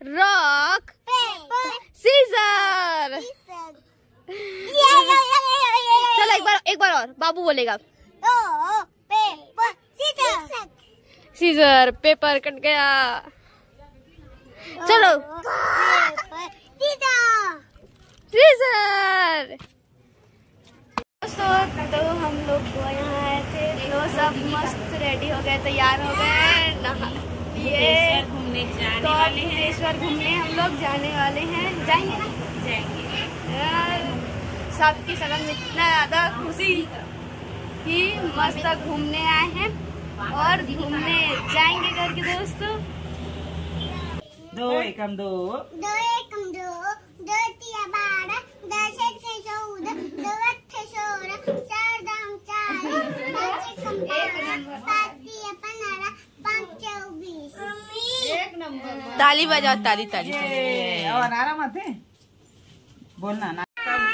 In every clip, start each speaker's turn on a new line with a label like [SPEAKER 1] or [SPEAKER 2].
[SPEAKER 1] Rock paper scissor. चलो एक बार और बाबू बोलेगा। Paper scissor. Scissor paper cut गया। चलो सीजर। तो हम लोग यहाँ आए थे तो सब मस्त रेडी हो गए, तैयार हो गए, नहा ये घूमने जाने वाले हैं। बुद्धेश्वर घूमने हम लोग जाने वाले हैं। जाएंगे ना? जाएंगे। सबकी शक्ल में इतना ज्यादा खुशी कि मस्त घूमने आए हैं और घूमने जाएंगे करके दोस्तों।
[SPEAKER 2] दो एकम दो तिया बारह दस से चौदह दो अठ सोलह चार दाम चार
[SPEAKER 1] ताली बजाओ, ताली ताली।
[SPEAKER 2] और आराम आते बोलना ना,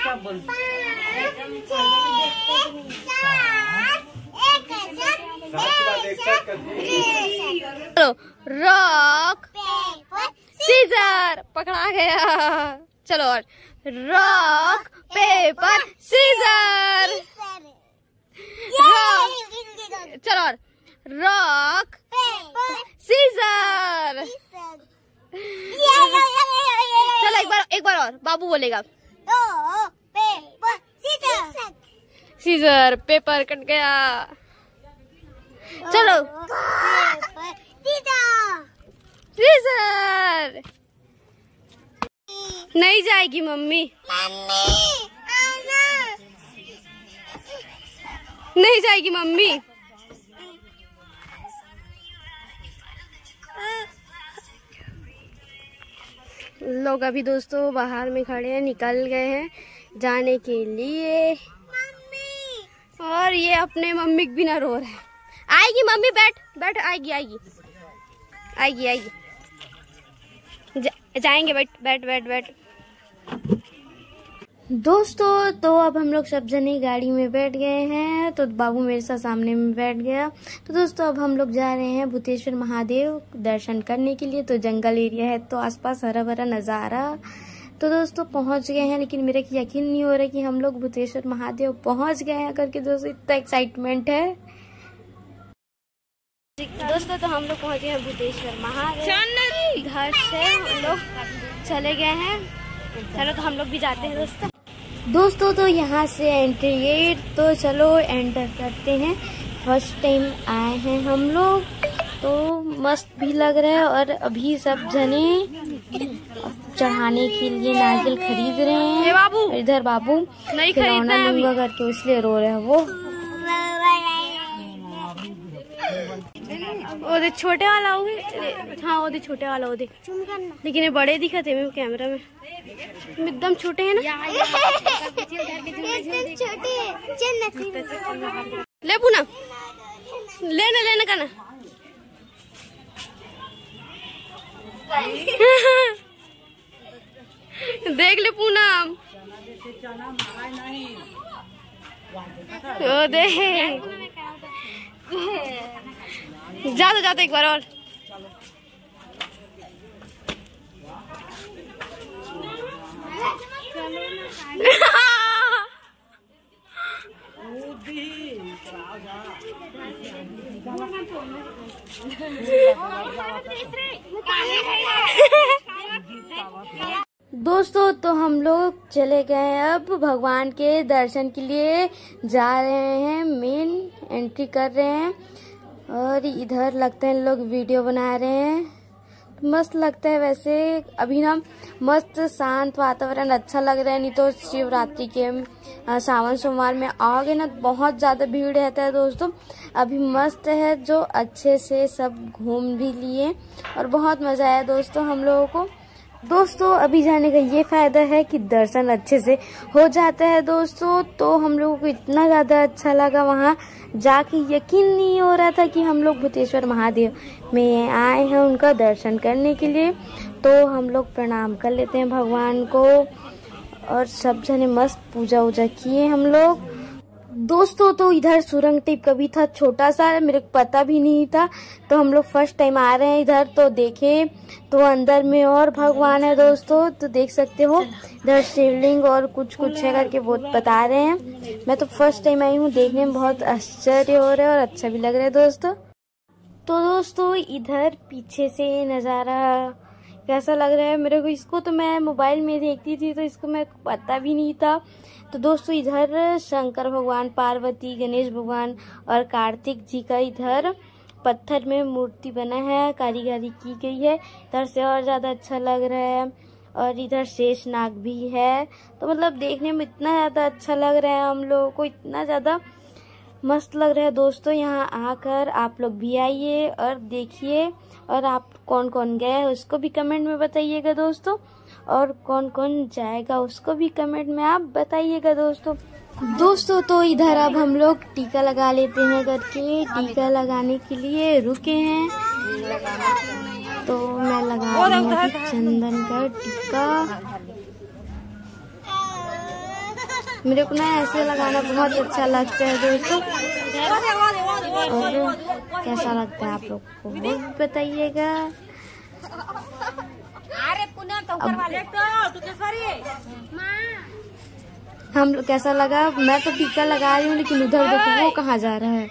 [SPEAKER 2] सब बोल।
[SPEAKER 1] रॉक पेपर सीजर पकड़ा गया। चलो और रॉक पेपर सीजर। चलो और रॉक पेपर सीजर। चलो एक बार और बाबू बोलेगा। Paper scissor. Scissor paper cut गया। चलो सीजर। नहीं जाएगी मम्मी, नहीं जाएगी मम्मी। लोग अभी दोस्तों बाहर में खड़े हैं, निकल गए हैं जाने के लिए। और ये अपने मम्मी के बिना रो रहे हैं। आएगी मम्मी, बैठ बैठ, आएगी आएगी आएगी आएगी। जाएंगे, बैठ बैठ बैठ बैठ। दोस्तों तो अब हम लोग सब जने गाड़ी में बैठ गए हैं, तो बाबू मेरे साथ सामने में बैठ गया। तो दोस्तों अब हम लोग जा रहे हैं बुद्धेश्वर महादेव दर्शन करने के लिए। तो जंगल एरिया है तो आसपास हरा भरा नज़ारा। तो दोस्तों पहुंच गए हैं, लेकिन मेरा यकीन नहीं हो रहा कि हम लोग बुद्धेश्वर महादेव पहुंच गए हैं करके। दोस्तों इतना एक्साइटमेंट है दोस्तों। तो हम लोग पहुंचे हैं बुद्धेश्वर महादेव। घर से हम लोग चले गए हैं। चलो तो हम लोग भी जाते हैं दोस्तों। तो यहाँ से एंट्री गेट, तो चलो एंटर करते हैं। फर्स्ट टाइम आए हैं हम लोग, तो मस्त भी लग रहा है। और अभी सब जने चढ़ाने के लिए नारियल खरीद रहे हैं। बाबू इधर बाबू नहीं खिलौना लूंगा करके इसलिए रो रहे हैं वो। ओदे छोटे वाला हो गए। हाँ ओदे छोटे वाला हो दे, लेकिन ये बड़े दिखते हैं कैमरा में, एकदम छोटे हैं ना। ले पूनम, लेने लेने का ना। देख ले पूनम, ओ देख जाते जाते एक बार और। दोस्तों तो हम लोग चले गए, अब भगवान के दर्शन के लिए जा रहे हैं, मेन एंट्री कर रहे हैं। और इधर लगते हैं लोग वीडियो बना रहे हैं। मस्त लगता है वैसे अभी ना, मस्त शांत वातावरण अच्छा लग रहा है। नहीं तो शिवरात्रि के सावन सोमवार में आओगे ना बहुत ज़्यादा भीड़ रहता है दोस्तों। अभी मस्त है, जो अच्छे से सब घूम भी लिए और बहुत मज़ा आया दोस्तों हम लोगों को। दोस्तों अभी जाने का ये फायदा है कि दर्शन अच्छे से हो जाता है दोस्तों। तो हम लोगों को इतना ज़्यादा अच्छा लगा वहाँ जाके, यकीन नहीं हो रहा था कि हम लोग बुद्धेश्वर महादेव में आए हैं उनका दर्शन करने के लिए। तो हम लोग प्रणाम कर लेते हैं भगवान को और सब जने मस्त पूजा वूजा किए हम लोग। दोस्तों तो इधर सुरंग टाइप का भी था, छोटा सा, मेरे को पता भी नहीं था। तो हम लोग फर्स्ट टाइम आ रहे हैं इधर, तो देखें तो अंदर में और भगवान है दोस्तों। तो देख सकते हो इधर शिवलिंग और कुछ कुछ है करके वो बता रहे हैं। मैं तो फर्स्ट टाइम आई हूँ, देखने में बहुत आश्चर्य हो रहा है और अच्छा भी लग रहा है दोस्तों। तो दोस्तों इधर पीछे से नज़ारा कैसा लग रहा है मेरे को, इसको तो मैं मोबाइल में देखती थी तो इसको मेरे को पता भी नहीं था। तो दोस्तों इधर शंकर भगवान, पार्वती, गणेश भगवान और कार्तिक जी का इधर पत्थर में मूर्ति बना है, कारीगरी की गई है। इधर से और ज़्यादा अच्छा लग रहा है। और इधर शेष नाग भी है। तो मतलब देखने में इतना ज़्यादा अच्छा लग रहा है, हम लोगों को इतना ज़्यादा मस्त लग रहा है दोस्तों। यहाँ आकर आप लोग भी आइए और देखिए। और आप कौन कौन गए उसको भी कमेंट में बताइएगा दोस्तों, और कौन कौन जाएगा उसको भी कमेंट में आप बताइएगा दोस्तों। तो इधर अब हम लोग टीका लगा लेते हैं करके, टीका लगाने के लिए रुके हैं। तो मैं लगा रही हूँ चंदन का टीका। मेरे को ना ऐसे लगाना बहुत अच्छा लगता है दोस्तों। और कैसा लगता है आप लोग को वो भी बताइएगा। हम लोग कैसा लगा, मैं तो टीका लगा रही हूँ लेकिन उधर देखो वो कहाँ जा रहा है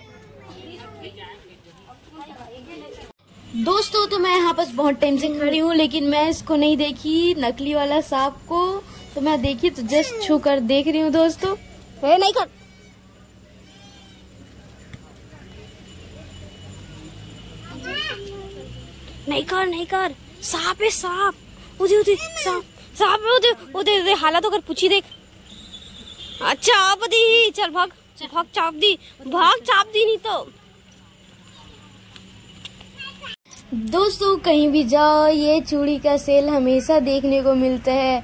[SPEAKER 1] दोस्तों। तो मैं यहाँ पर बहुत टाइम से खड़ी हूँ लेकिन मैं इसको नहीं देखी, नकली वाला सांप को। तो मैं देखी तो जस्ट छू कर देख रही हूँ दोस्तों। नहीं कर, नहीं कर, सांप है सांप, उधर सांप है, उधर हालत होकर पूछी देख। अच्छा आप दी, चल भाग चाप दी नहीं तो। दोस्तों कहीं भी जाओ ये चूड़ी का सेल हमेशा देखने को मिलता है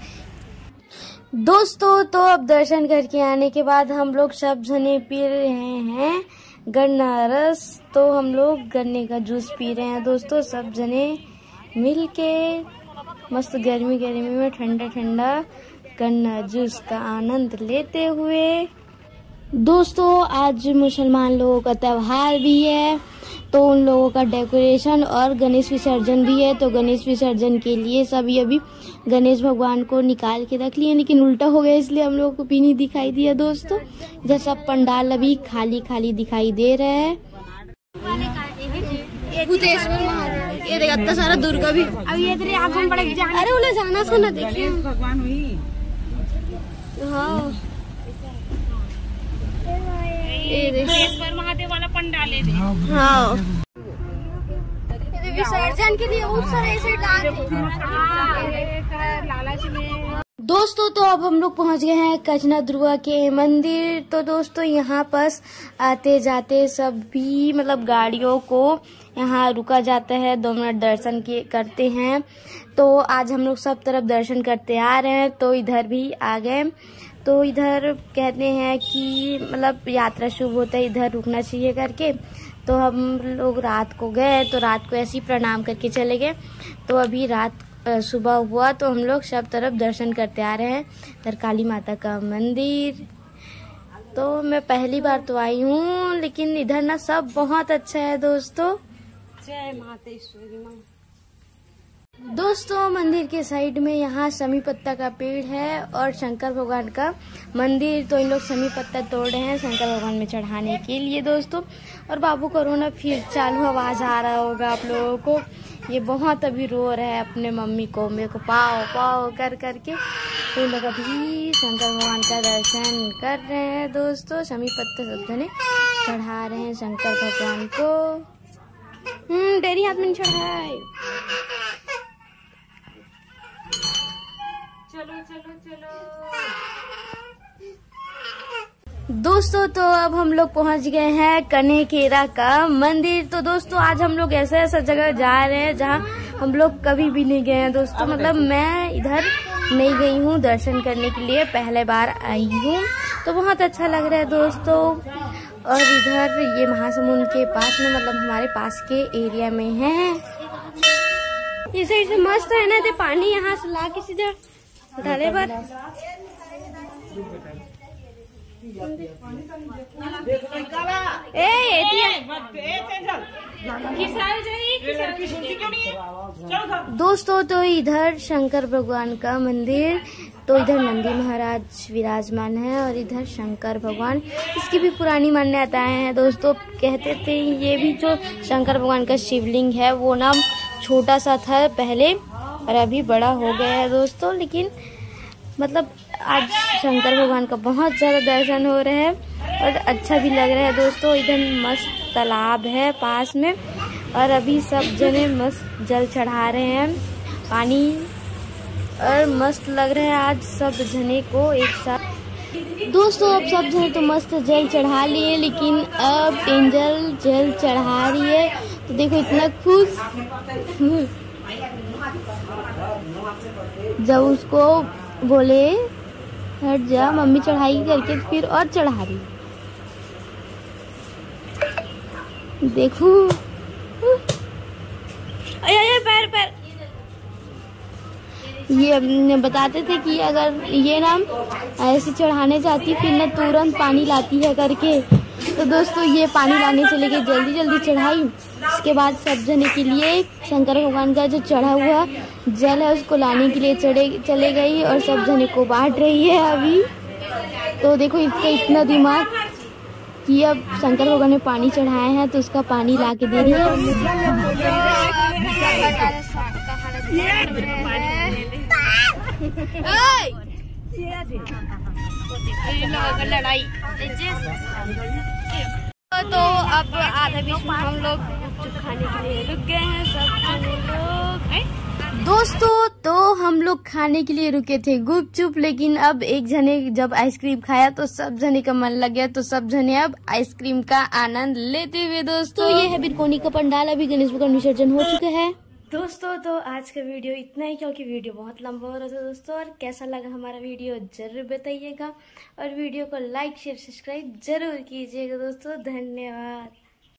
[SPEAKER 1] दोस्तों। तो अब दर्शन करके आने के बाद हम लोग सब जने पी रहे हैं गन्ना रस। तो हम लोग गन्ने का जूस पी रहे हैं दोस्तों, सब जने मिल के मस्त गर्मी में ठंडा ठंडा गन्ना जूस का आनंद लेते हुए। दोस्तों आज मुसलमान लोगों का त्योहार भी है, तो उन लोगों का डेकोरेशन और गणेश विसर्जन भी है। तो गणेश विसर्जन के लिए सभी अभी गणेश भगवान को निकाल के रख लिए, लेकिन उल्टा हो गया इसलिए हम लोगों को भी नहीं दिखाई दिया दोस्तों। इधर सब पंडाल अभी खाली खाली दिखाई दे रहा है। ये देखा इतना सारा दुर्गा भी, अब ये अरे उन्हें जाना था ना, देखिए भगवान हुई। हाँ महादेव वाला पंडाल है। हाँ विसर्जन के लिए बहुत सारे ऐसे दोस्तों। तो अब हम लोग पहुंच गए हैं कचना ध्रुवा के मंदिर। तो दोस्तों यहाँ पास आते जाते सभी मतलब गाड़ियों को यहाँ रुका जाता है, 2 मिनट दर्शन करते हैं। तो आज हम लोग सब तरफ दर्शन करते आ रहे हैं, तो इधर भी आ गए। तो इधर कहते हैं कि मतलब यात्रा शुभ होता है इधर रुकना चाहिए करके। तो हम लोग रात को गए, तो रात को ऐसे ही प्रणाम करके चले गए। तो अभी रात सुबह हुआ तो हम लोग सब तरफ दर्शन करते आ रहे हैं। इधर काली माता का मंदिर, तो मैं पहली बार तो आई हूँ, लेकिन इधर ना सब बहुत अच्छा है दोस्तों। जय मातेश्वरी माँ। दोस्तों मंदिर के साइड में यहाँ समी पत्ता का पेड़ है और शंकर भगवान का मंदिर। तो इन लोग समी पत्ता तोड़ रहे हैं शंकर भगवान में चढ़ाने के लिए दोस्तों। और बाबू कोरोना फिर चालू, आवाज आ रहा होगा आप लोगों को। ये बहुत अभी रो रहा है अपने मम्मी को, मेरे को पाओ पाओ कर करके। तो इन लोग अभी शंकर भगवान का दर्शन कर रहे हैं दोस्तों। समी पत्ता सब जने चढ़ा रहे हैं शंकर भगवान को। डेरी हाथ में चढ़ाए। चलो दोस्तों, तो अब हम लोग पहुंच गए हैं कनेकेरा का मंदिर। तो दोस्तों आज हम लोग ऐसा जगह जा रहे हैं जहां हम लोग कभी भी नहीं गए हैं दोस्तों। मतलब मैं इधर नहीं गई हूँ दर्शन करने के लिए, पहले बार आई हूँ। तो बहुत अच्छा लग रहा है दोस्तों। और इधर ये महासमुंद के पास में, मतलब हमारे पास के एरिया में है। ये साइड से मस्त है ना, तो पानी यहाँ से ला के सीधा डाले बार दोस्तों तो इधर शंकर भगवान का मंदिर, तो इधर नंदी महाराज विराजमान है और इधर शंकर भगवान। इसकी भी पुरानी मान्यताएं हैं दोस्तों। कहते थे ये भी जो शंकर भगवान का शिवलिंग है वो ना छोटा सा था पहले और अभी बड़ा हो गया है दोस्तों। लेकिन मतलब आज शंकर भगवान का बहुत ज़्यादा दर्शन हो रहे हैं और अच्छा भी लग रहा है दोस्तों। इधर मस्त तालाब है पास में और अभी सब जने मस्त जल चढ़ा रहे हैं पानी, और मस्त लग रहा है आज सब जने को एक साथ। दोस्तों अब सब जने तो मस्त जल चढ़ा लिए, लेकिन अब एंजल जल चढ़ा रही है तो देखो इतना खुश। जब उसको बोले हट जा मम्मी चढ़ाई करके फिर और चढ़ा रही। देखो पैर पैर। ये बताते थे कि अगर ये ना ऐसे चढ़ाने जाती फिर ना तुरंत पानी लाती है करके। तो दोस्तों ये पानी लाने चले गए, जल्दी जल्दी चढ़ाई। उसके बाद सब जने के लिए शंकर भगवान का जो चढ़ा हुआ जल है उसको लाने के लिए चले गई और सब जने को बांट रही है अभी। तो देखो इसका इतना दिमाग कि अब शंकर भगवान ने पानी चढ़ाया है तो उसका पानी ला के दे रही है। लड़ाई तो अब आधा बीच में हम लोग खाने के लिए रुक गए हैं सब लोग। दोस्तों तो हम लोग खाने के लिए रुके थे गुपचुप, लेकिन अब एक जने जब आइसक्रीम खाया तो सब जने का मन लग गया, तो सब जने अब आइसक्रीम का आनंद लेते हुए दोस्तों ये है बिरकोनी का पंडाल। अभी गणेश भगवान विसर्जन हो चुका है दोस्तों। तो आज का वीडियो इतना ही, क्योंकि वीडियो बहुत लंबा हो रहा था दोस्तों। और कैसा लगा हमारा वीडियो जरूर बताइएगा और वीडियो को लाइक शेयर सब्सक्राइब जरूर कीजिएगा दोस्तों। धन्यवाद।